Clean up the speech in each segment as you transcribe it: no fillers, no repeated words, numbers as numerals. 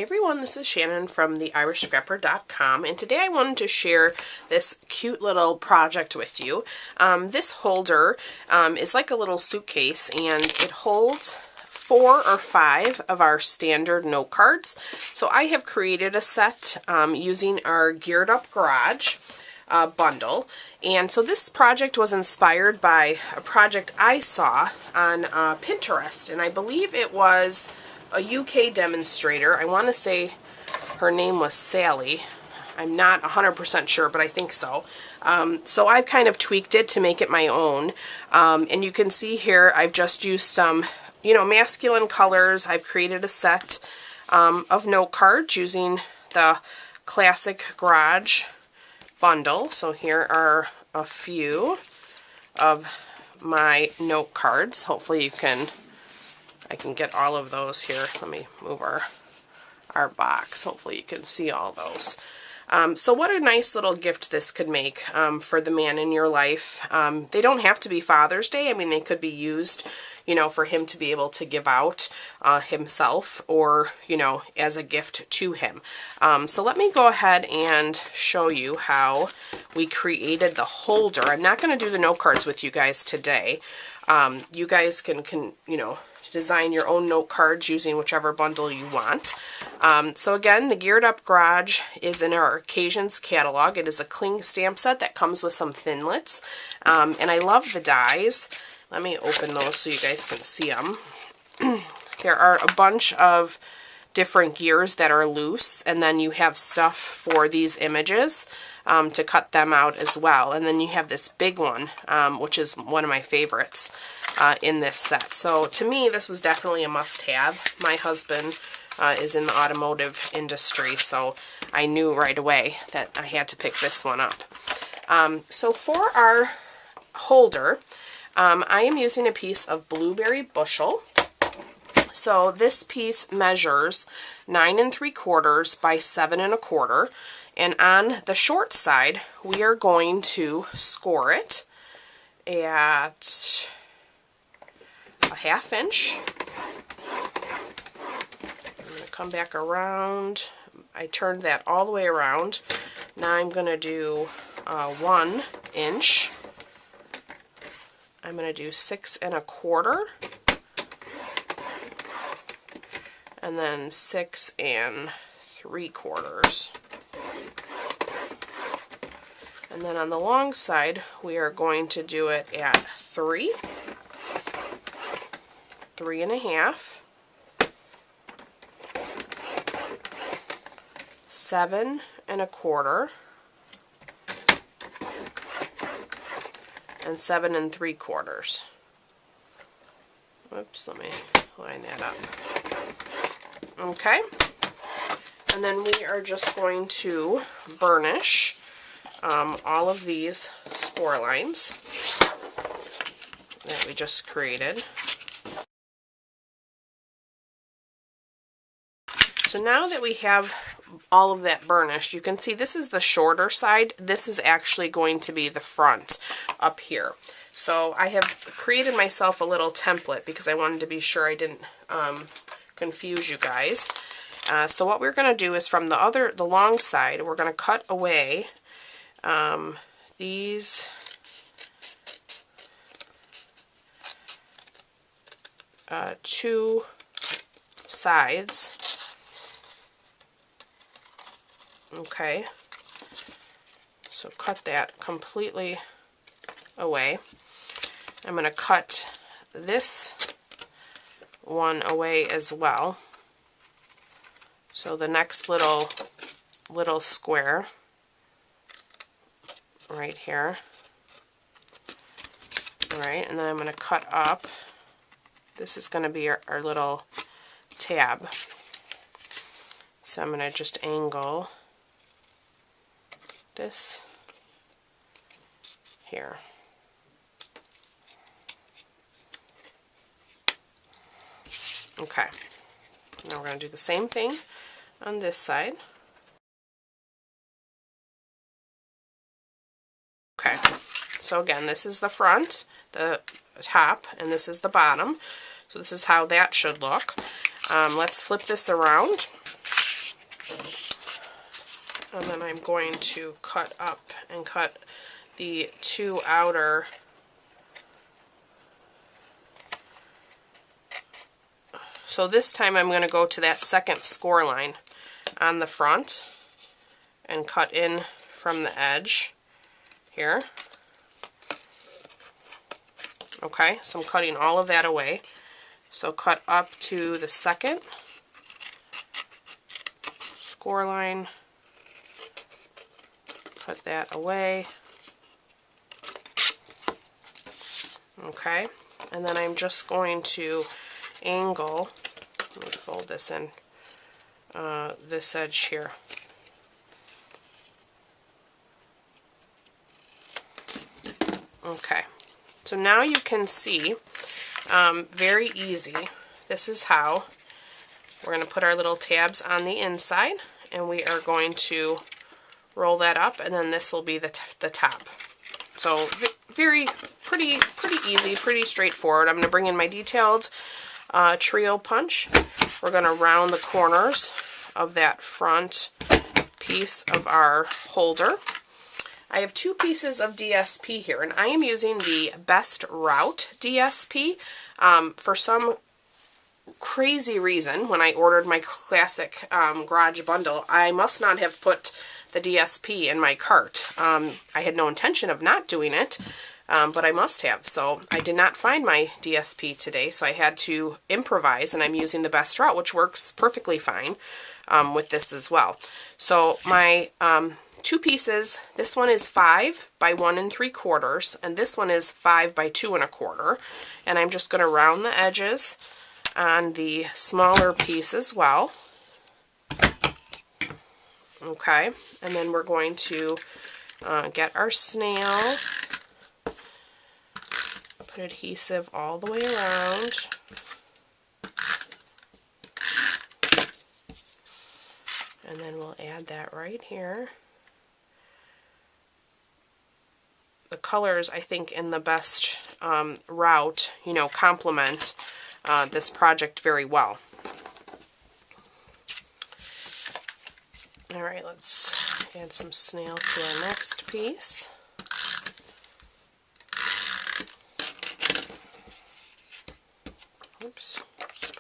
Hey everyone, this is Shannon from theirishscrapper.com, and today I wanted to share this cute little project with you. This holder is like a little suitcase, and it holds 4 or 5 of our standard note cards. So I have created a set using our Geared Up Garage bundle. And so this project was inspired by a project I saw on Pinterest, and I believe it was a UK demonstrator. I want to say her name was Sally. I'm not 100% sure, but I think so. So I've kind of tweaked it to make it my own. And you can see here I've just used some, masculine colors. I've created a set of note cards using the Classic Garage bundle. So here are a few of my note cards. Hopefully I can get all of those here. Let me move our box. Hopefully you can see all those. So what a nice little gift this could make for the man in your life. They don't have to be Father's Day. I mean, they could be used, for him to be able to give out himself, or, as a gift to him. So let me go ahead and show you how we created the holder. I'm not going to do the note cards with you guys today. You guys can design your own note cards using whichever bundle you want. So again, the Geared Up Garage is in our Occasions catalog. It is a cling stamp set that comes with some thinlits. And I love the dies. Let me open those so you guys can see them. There are a bunch of different gears that are loose, and then you have stuff for these images to cut them out as well. And then you have this big one, which is one of my favorites in this set. So to me, this was definitely a must-have. My husband is in the automotive industry, so I knew right away that I had to pick this one up. So for our holder, I am using a piece of Blueberry Bushel. So this piece measures 9 3/4 by 7 1/4, and on the short side we are going to score it at a 1/2 inch. I'm going to come back around. I turned that all the way around. Now I'm going to do 1 inch. I'm going to do 6 1/4. And then 6 3/4. And then on the long side, we are going to do it at 3, 3 1/2, 7 1/4, and 7 3/4. Oops, let me line that up. Okay, and then we are just going to burnish all of these score lines that we just created. So now that we have all of that burnished, you can see this is the shorter side. This is actually going to be the front up here. So I have created myself a little template because I wanted to be sure I didn't confuse you guys. So what we're going to do is from the long side, we're going to cut away these two sides. Okay, so cut that completely away. I'm going to cut this one away as well. So the next little square right here. Alright, and then I'm going to cut up. This is going to be our little tab. So I'm going to just angle this here. Okay, now we're going to do the same thing on this side. Okay, so again, this is the front, the top, and this is the bottom. So this is how that should look. Let's flip this around. And then I'm going to cut up and cut the two outer so this time I'm going to go to that second score line on the front and cut in from the edge here. Okay, so I'm cutting all of that away. So cut up to the second score line, cut that away. Okay, and then I'm just going to angle, let me fold this in, this edge here. Okay, so now you can see, very easy, this is how we're going to put our little tabs on the inside, and we are going to roll that up, and then this will be the top. So pretty easy, pretty straightforward. I'm going to bring in my detailed trio punch. We're going to round the corners of that front piece of our holder. I have two pieces of DSP here, and I am using the Best Route DSP. For some crazy reason, when I ordered my classic garage bundle, I must not have put the DSP in my cart. I had no intention of not doing it, but I must have. So I did not find my DSP today, so I had to improvise, and I'm using the Best Route, which works perfectly fine with this as well. So my two pieces, this one is 5 by 1 3/4, and this one is 5 by 2 1/4, and I'm just going to round the edges on the smaller piece as well. Okay, and then we're going to get our snail, put adhesive all the way around. And then we'll add that right here. The colors, I think, in the Best Route, you know, complement this project very well. Alright, let's add some snail to our next piece. Oops,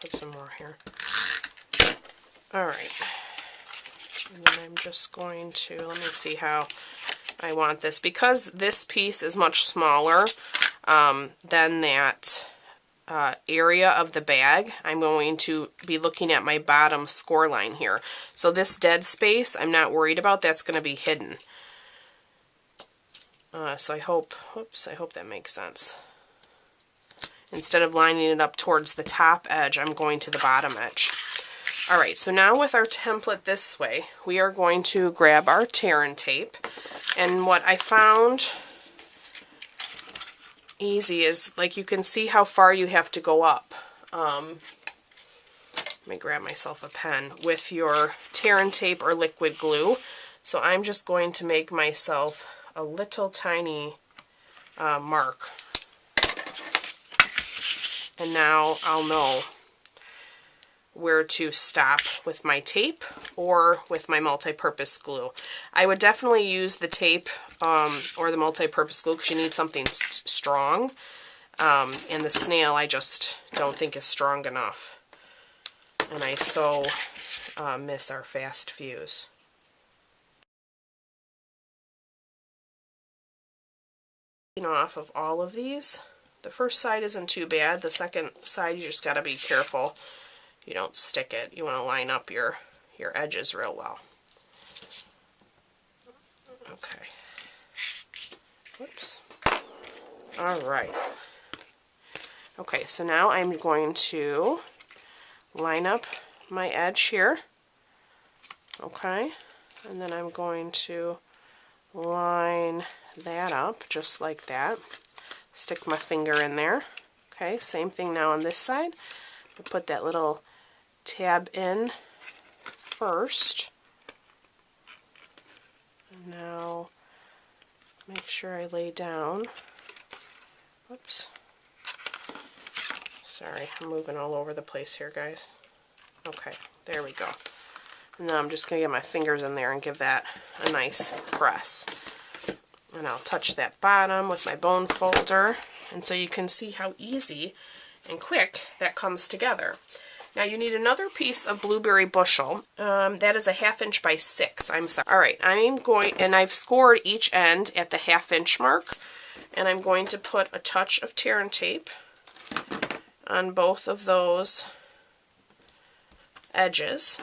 put some more here. Alright, and then I'm just going to, let me see how I want this. Because this piece is much smaller than that area of the bag, I'm going to be looking at my bottom score line here. So this dead space, I'm not worried about. That's going to be hidden. So I hope that makes sense. Instead of lining it up towards the top edge, I'm going to the bottom edge. Alright, so now with our template this way, we are going to grab our tear and tape. And what I found easy is, like, you can see how far you have to go up. Let me grab myself a pen with your tear and tape or liquid glue. So I'm just going to make myself a little tiny mark. And now I'll know where to stop with my tape or with my multi-purpose glue. I would definitely use the tape or the multi-purpose glue because you need something strong. And the snail I just don't think is strong enough. And I so miss our fast fuse. Off of all of these. The first side isn't too bad. The second side, you just got to be careful you don't stick it. You want to line up your edges real well. Okay. Whoops. Alright. Okay, so now I'm going to line up my edge here. Okay. And then I'm going to line that up just like that. Stick my finger in there. Okay, same thing now on this side. I'll put that little tab in first. And now make sure I lay down. Whoops. Sorry, I'm moving all over the place here, guys. Okay, there we go. And now I'm just going to get my fingers in there and give that a nice press. And I'll touch that bottom with my bone folder. And so you can see how easy and quick that comes together. Now you need another piece of blueberry bushel. That is a 1/2 inch by 6. I'm sorry. All right, and I've scored each end at the 1/2 inch mark. And I'm going to put a touch of tear and tape on both of those edges.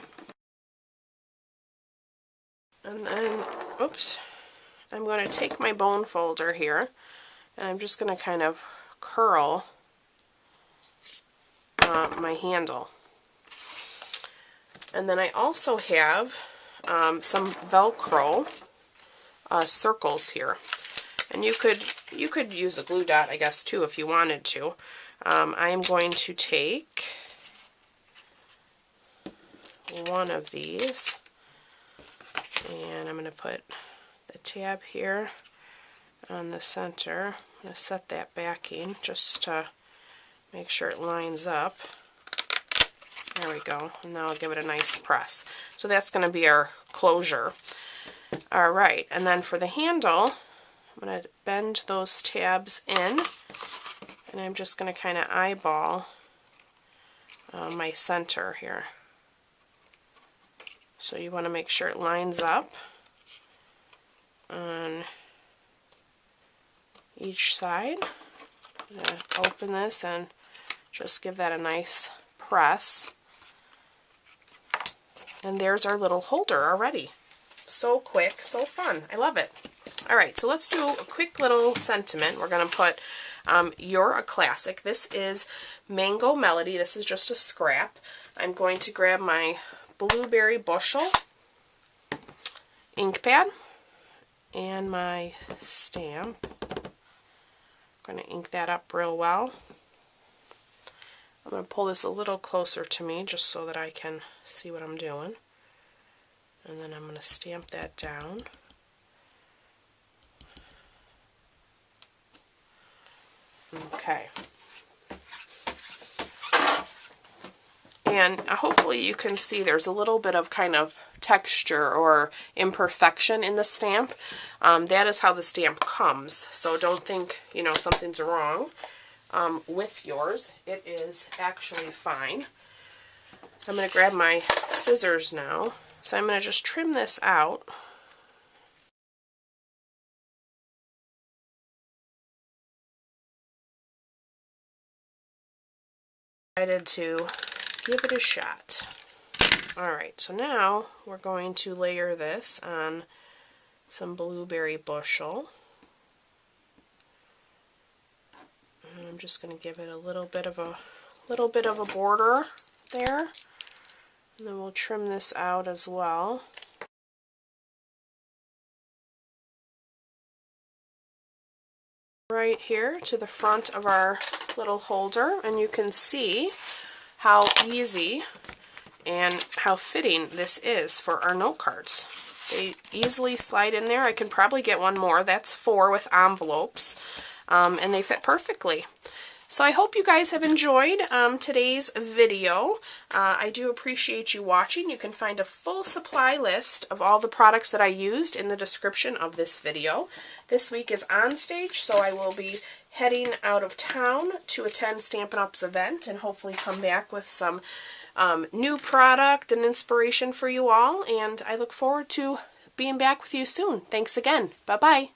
And then, oops, I'm going to take my bone folder here, and I'm just going to kind of curl my handle. And then I also have some Velcro circles here. And you could use a glue dot, I guess, too, if you wanted to. I am going to take one of these, and I'm going to put the tab here on the center. I'm going to set that backing just to make sure it lines up. There we go. And now I'll give it a nice press. So that's going to be our closure. Alright, and then for the handle, I'm going to bend those tabs in, and I'm just going to kind of eyeball my center here. So you want to make sure it lines up on each side. I'm going to open this and just give that a nice press. And there's our little holder already. So quick, so fun. I love it. Alright, so let's do a quick little sentiment. We're going to put You're a Classic. This is Mango Melody. This is just a scrap. I'm going to grab my blueberry bushel ink pad and my stamp. I'm going to ink that up real well. I'm going to pull this a little closer to me just so that I can see what I'm doing. And then I'm going to stamp that down. Okay. And hopefully you can see there's a little bit of kind of texture or imperfection in the stamp. That is how the stamp comes. So don't think, you know, something's wrong with yours. It is actually fine. I'm going to grab my scissors now. So I'm going to just trim this out. Decided to give it a shot. Alright, so now we're going to layer this on some blueberry bushel. And I'm just going to give it a little bit of a border there. And then we'll trim this out as well. Right here to the front of our little holder, and you can see how easy and how fitting this is for our note cards. They easily slide in there. I can probably get one more. That's 4 with envelopes, and they fit perfectly. So I hope you guys have enjoyed today's video. I do appreciate you watching. You can find a full supply list of all the products that I used in the description of this video. This week is on stage, so I will be heading out of town to attend Stampin' Up's event and hopefully come back with some new product and inspiration for you all. And I look forward to being back with you soon. Thanks again. Bye-bye.